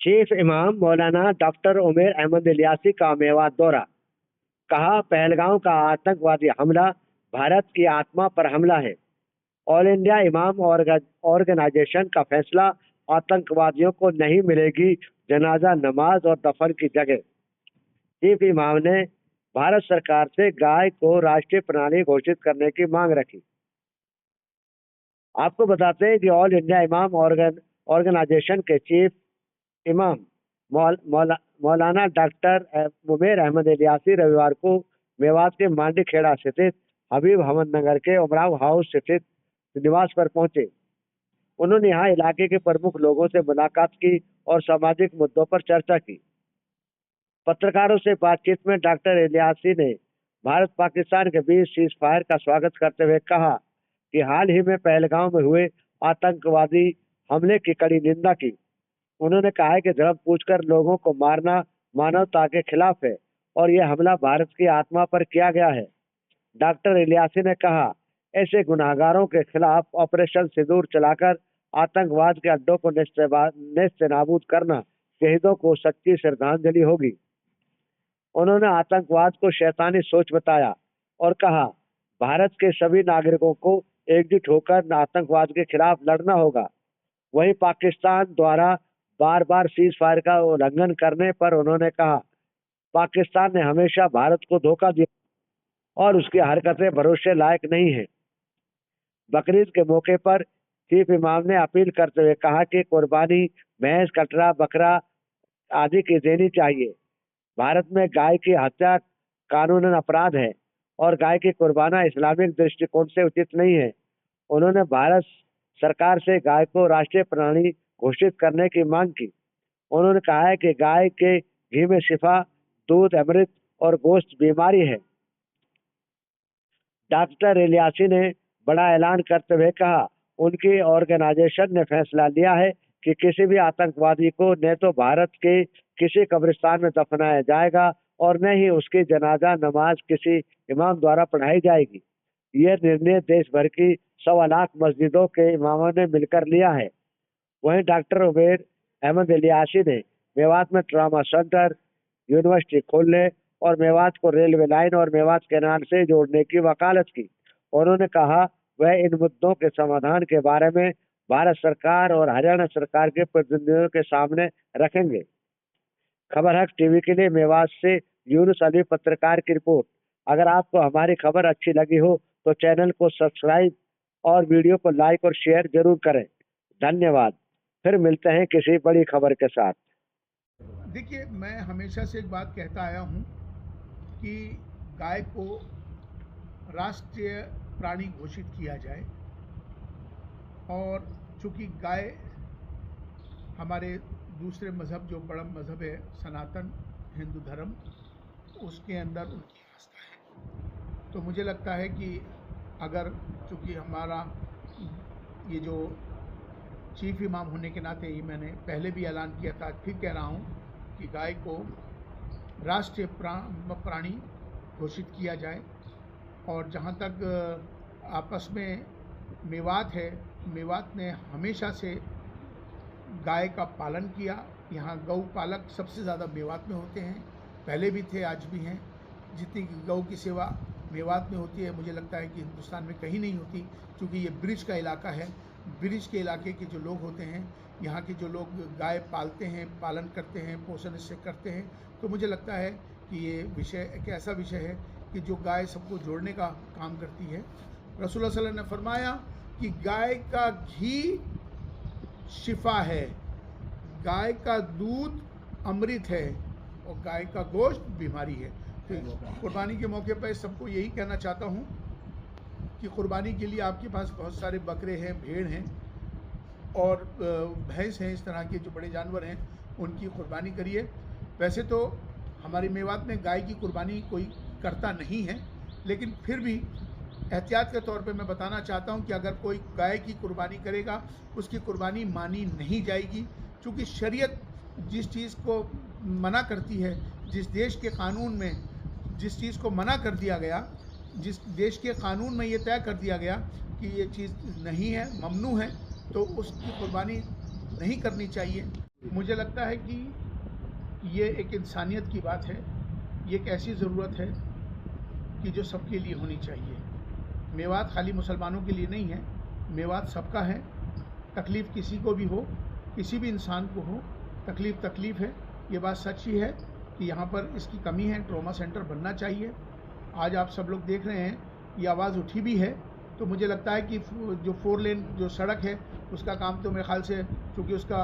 Chief इमाम मौलाना doctor Umair Ahmad Ilyasi का मेवात दौरा। कहा, पहलगांव का आतंकवादी हमला भारत की आत्मा पर हमला है। ऑल इंडिया इमाम ऑर्गेनाइजेशन का फैसला, आतंकवादियों को नहीं मिलेगी जनाजा नमाज और दफन की जगह। चीफ इमाम ने भारत सरकार से गाय को राष्ट्रीय प्राणी घोषित करने की मांग रखी। आपको बताते हैं कि ऑल इंडिया इमाम ऑर्गेनाइजेशन के चीफ इमाम मौलाना डॉक्टर उमैर अहमद इलियासी रविवार को मेवात के मांडी खेड़ा स्थित हबीब अहमद नगर के उमराव हाउस स्थित निवास पर पहुंचे। उन्होंने यहाँ इलाके के प्रमुख लोगों से मुलाकात की और सामाजिक मुद्दों पर चर्चा की। पत्रकारों से बातचीत में डॉक्टर इलियासी ने भारत पाकिस्तान के बीच सीज फायर का स्वागत करते हुए कहा कि हाल ही में पहलगांव में हुए आतंकवादी हमले की कड़ी निंदा की। उन्होंने कहा है कि धर्म पूछकर लोगों को मारना मानवता के खिलाफ है और यह हमला भारत की आत्मा पर किया गया है। डॉक्टर इलियासी ने कहा, ऐसे गुनाहगारों के खिलाफ ऑपरेशन सिंदूर चलाकर आतंकवाद के अड्डों को नेस्त नाबूद करना शहीदों को सच्ची श्रद्धांजलि होगी। उन्होंने आतंकवाद को शैतानी सोच बताया और कहा, भारत के सभी नागरिकों को एकजुट होकर आतंकवाद के खिलाफ लड़ना होगा। वहीं पाकिस्तान द्वारा बार बार सीज फायर का उल्लंघन करने पर उन्होंने कहा, पाकिस्तान ने हमेशा भारत को धोखा दिया और उसकी हरकतें भरोसे लायक नहीं है। बकरीद के मौके पर चीफ इमाम ने अपील करते हुए कहा कि कुर्बानी भैंस, कटरा, बकरा आदि की देनी चाहिए। भारत में गाय की हत्या कानूनन अपराध है और गाय की कुर्बाना इस्लामिक दृष्टिकोण से उचित नहीं है। उन्होंने भारत सरकार से गाय को राष्ट्रीय प्राणी घोषित करने की मांग की। उन्होंने कहा है कि गाय के घी में शिफा, दूध अमृत और गोश्त बीमारी है। डॉक्टर इलियासी ने बड़ा ऐलान करते हुए कहा, उनकी ऑर्गेनाइजेशन ने फैसला लिया है कि किसी भी आतंकवादी को न तो भारत के किसी कब्रिस्तान में दफनाया जाएगा और न ही उसकी जनाजा नमाज किसी इमाम द्वारा पढ़ाई जाएगी। यह निर्णय देश भर की 1.25 लाख मस्जिदों के इमामों ने मिलकर लिया है। वहीं डॉक्टर उमैर अहमद इलियासी ने मेवात में ट्रॉमा सेंटर, यूनिवर्सिटी खोलने और मेवात को रेलवे लाइन और मेवात कैनाल से जोड़ने की वकालत की। उन्होंने कहा, वह इन मुद्दों के समाधान के बारे में भारत सरकार और हरियाणा सरकार के प्रतिनिधियों के सामने रखेंगे। खबर हक टीवी के लिए मेवात से यूनुस अली पत्रकार की रिपोर्ट। अगर आपको हमारी खबर अच्छी लगी हो तो चैनल को सब्सक्राइब और वीडियो को लाइक और शेयर जरूर करें। धन्यवाद। फिर मिलते हैं किसी बड़ी खबर के साथ। देखिए, मैं हमेशा से एक बात कहता आया हूँ कि गाय को राष्ट्रीय प्राणी घोषित किया जाए और चूँकि गाय हमारे दूसरे मज़हब, जो बड़ा मज़हब है सनातन हिंदू धर्म, उसके अंदर उनकी आस्था है, तो मुझे लगता है कि अगर चूँकि हमारा ये जो चीफ इमाम होने के नाते ही मैंने पहले भी ऐलान किया था, फिर कह रहा हूँ कि गाय को राष्ट्रीय प्राणी घोषित किया जाए। और जहाँ तक आपस में मेवात है, मेवात ने हमेशा से गाय का पालन किया। यहाँ गौ पालक सबसे ज़्यादा मेवात में होते हैं, पहले भी थे, आज भी हैं। जितनी गौ की सेवा मेवात में होती है, मुझे लगता है कि हिंदुस्तान में कहीं नहीं होती, क्योंकि ये ब्रिज का इलाका है। ब्रिज के इलाके के जो लोग होते हैं, यहाँ के जो लोग गाय पालते हैं, पालन करते हैं, पोषण इससे करते हैं, तो मुझे लगता है कि ये विषय एक ऐसा विषय है कि जो गाय सबको जोड़ने का काम करती है। रसूलुल्लाह सल्लल्लाहु अलैहि वसल्लम ने फरमाया कि गाय का घी शिफा है, गाय का दूध अमृत है और गाय का गोश्त बीमारी है। तो कुर्बानी के मौके पर सबको यही कहना चाहता हूँ कि कुर्बानी के लिए आपके पास बहुत सारे बकरे हैं, भेड़ हैं और भैंस हैं, इस तरह के जो बड़े जानवर हैं, उनकी कुर्बानी करिए। वैसे तो हमारी मेवात में गाय की कुर्बानी कोई करता नहीं है, लेकिन फिर भी एहतियात के तौर पे मैं बताना चाहता हूं कि अगर कोई गाय की कुर्बानी करेगा, उसकी कुर्बानी मानी नहीं जाएगी, क्योंकि शरीयत जिस चीज़ को मना करती है, जिस देश के कानून में जिस चीज़ को मना कर दिया गया, जिस देश के कानून में ये तय कर दिया गया कि ये चीज़ नहीं है, ममनू है, तो उसकी कुर्बानी नहीं करनी चाहिए। मुझे लगता है कि ये एक इंसानियत की बात है, ये एक ऐसी ज़रूरत है कि जो सबके लिए होनी चाहिए। मेवात खाली मुसलमानों के लिए नहीं है, मेवात सबका है। तकलीफ़ किसी को भी हो, किसी भी इंसान को हो, तकलीफ़ है। ये बात सच ही है कि यहाँ पर इसकी कमी है, ट्रॉमा सेंटर बनना चाहिए। आज आप सब लोग देख रहे हैं, ये आवाज़ उठी भी है। तो मुझे लगता है कि जो 4 लेन जो सड़क है उसका काम तो मेरे ख़्याल से, चूँकि उसका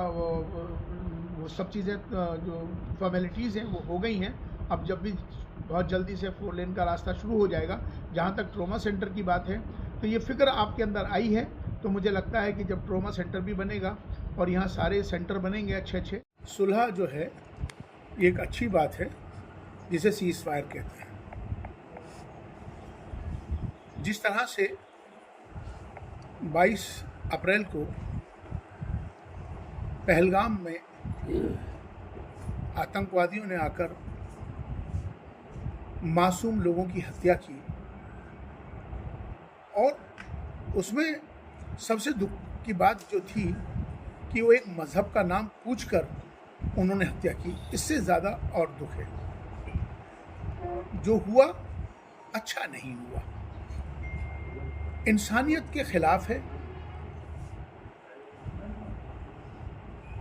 वो सब चीज़ें जो फॉर्मेलिटीज़ हैं वो हो गई हैं। अब जब भी बहुत जल्दी से 4 लेन का रास्ता शुरू हो जाएगा। जहाँ तक ट्रॉमा सेंटर की बात है, तो ये फ़िक्र आपके अंदर आई है, तो मुझे लगता है कि जब ट्रॉमा सेंटर भी बनेगा और यहाँ सारे सेंटर बनेंगे अच्छे, सुलह जो है ये एक अच्छी बात है, जिसे सीज़ फायर कहते हैं। जिस तरह से 22 अप्रैल को पहलगाम में आतंकवादियों ने आकर मासूम लोगों की हत्या की, और उसमें सबसे दुख की बात जो थी कि वो एक मज़हब का नाम पूछकर उन्होंने हत्या की। इससे ज़्यादा और दुख है। जो हुआ अच्छा नहीं हुआ, इंसानियत के खिलाफ है।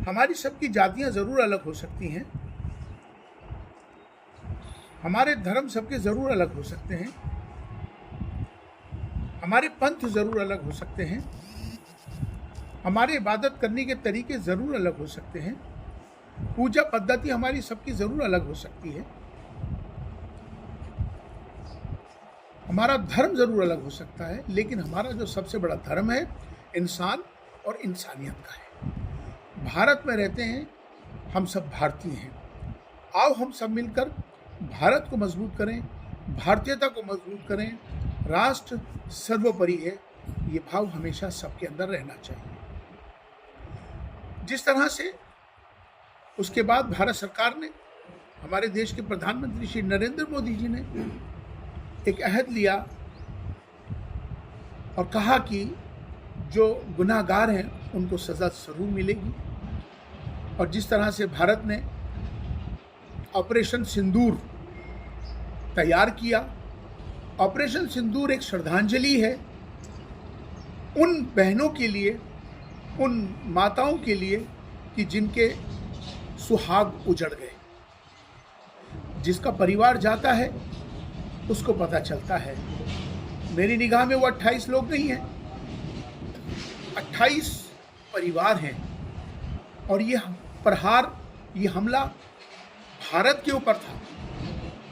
हमारी सबकी जातियां ज़रूर अलग हो सकती हैं, हमारे धर्म सबके ज़रूर अलग हो सकते हैं, हमारे पंथ ज़रूर अलग हो सकते हैं, हमारे इबादत करने के तरीके ज़रूर अलग हो सकते हैं, पूजा पद्धति हमारी सबकी ज़रूर अलग हो सकती है, हमारा धर्म ज़रूर अलग हो सकता है, लेकिन हमारा जो सबसे बड़ा धर्म है इंसान और इंसानियत का है। भारत में रहते हैं, हम सब भारतीय हैं। आओ हम सब मिलकर भारत को मजबूत करें, भारतीयता को मजबूत करें। राष्ट्र सर्वोपरि है, ये भाव हमेशा सबके अंदर रहना चाहिए। जिस तरह से उसके बाद भारत सरकार ने, हमारे देश के प्रधानमंत्री श्री नरेंद्र मोदी जी ने एक अहद लिया और कहा कि जो गुनाहगार हैं उनको सज़ा ज़रूर मिलेगी, और जिस तरह से भारत ने ऑपरेशन सिंदूर तैयार किया। ऑपरेशन सिंदूर एक श्रद्धांजलि है उन बहनों के लिए, उन माताओं के लिए कि जिनके सुहाग उजड़ गए। जिसका परिवार जाता है उसको पता चलता है। मेरी निगाह में वो 28 लोग नहीं हैं, 28 परिवार हैं, और ये प्रहार, ये हमला भारत के ऊपर था,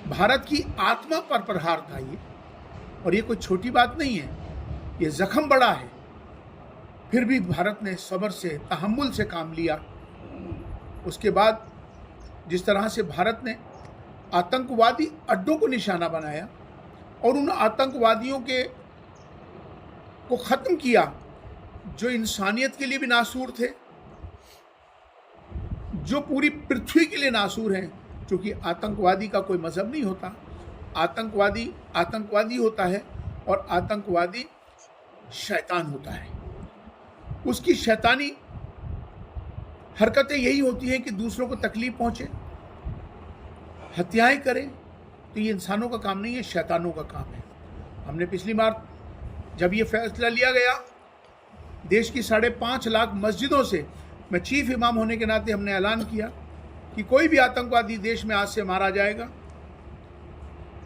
भारत की आत्मा पर प्रहार था ये। और ये कोई छोटी बात नहीं है, ये जख्म बड़ा है। फिर भी भारत ने सब्र से, तहम्मुल से काम लिया। उसके बाद जिस तरह से भारत ने आतंकवादी अड्डों को निशाना बनाया और उन आतंकवादियों को ख़त्म किया जो इंसानियत के लिए भी नासूर थे, जो पूरी पृथ्वी के लिए नासूर हैं। क्योंकि आतंकवादी का कोई मज़हब नहीं होता, आतंकवादी आतंकवादी होता है, और आतंकवादी शैतान होता है। उसकी शैतानी हरकतें यही होती हैं कि दूसरों को तकलीफ पहुँचे, हत्याएं करें। तो ये इंसानों का काम नहीं है, शैतानों का काम है। हमने पिछली बार जब ये फैसला लिया गया, देश की 5.5 लाख मस्जिदों से, मैं चीफ इमाम होने के नाते हमने ऐलान किया कि कोई भी आतंकवादी देश में आज से मारा जाएगा,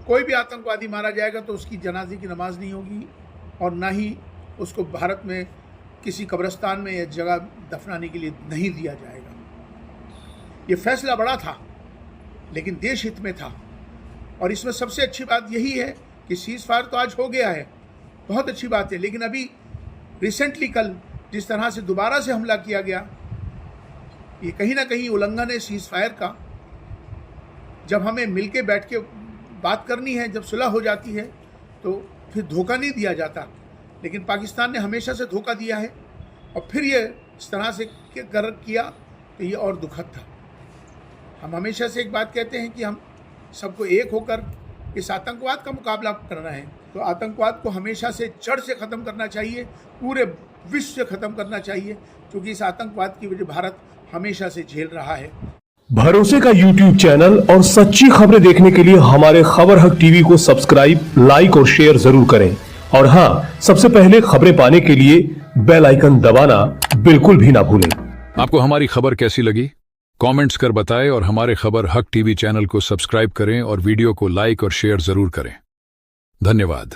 कोई भी आतंकवादी मारा जाएगा तो उसकी जनाजे की नमाज नहीं होगी, और ना ही उसको भारत में किसी कब्रिस्तान में या जगह दफनाने के लिए नहीं दिया जाएगा। ये फैसला बड़ा था, लेकिन देश हित में था। और इसमें सबसे अच्छी बात यही है कि सीज़ फायर तो आज हो गया है, बहुत अच्छी बात है, लेकिन अभी रिसेंटली कल जिस तरह से दोबारा से हमला किया गया, ये कहीं ना कहीं उल्लंघन है सीज़ फायर का। जब हमें मिलके बैठ के बात करनी है, जब सुलह हो जाती है, तो फिर धोखा नहीं दिया जाता। लेकिन पाकिस्तान ने हमेशा से धोखा दिया है, और फिर ये इस तरह से किया तो ये और दुखद था। हम हमेशा से एक बात कहते हैं कि हम सबको एक होकर इस आतंकवाद का मुकाबला करना है। तो आतंकवाद को हमेशा से जड़ से ख़त्म करना चाहिए, पूरे विश्व से ख़त्म करना चाहिए, क्योंकि इस आतंकवाद की वजह भारत हमेशा से झेल रहा है। भरोसे का YouTube चैनल और सच्ची खबरें देखने के लिए हमारे खबर हक टीवी को सब्सक्राइब, लाइक और शेयर जरूर करें। और हाँ, सबसे पहले खबरें पाने के लिए बेल आइकन दबाना बिल्कुल भी ना भूलें। आपको हमारी खबर कैसी लगी? कमेंट्स कर बताएं और हमारे खबर हक टीवी चैनल को सब्सक्राइब करें और वीडियो को लाइक और शेयर जरूर करें। धन्यवाद।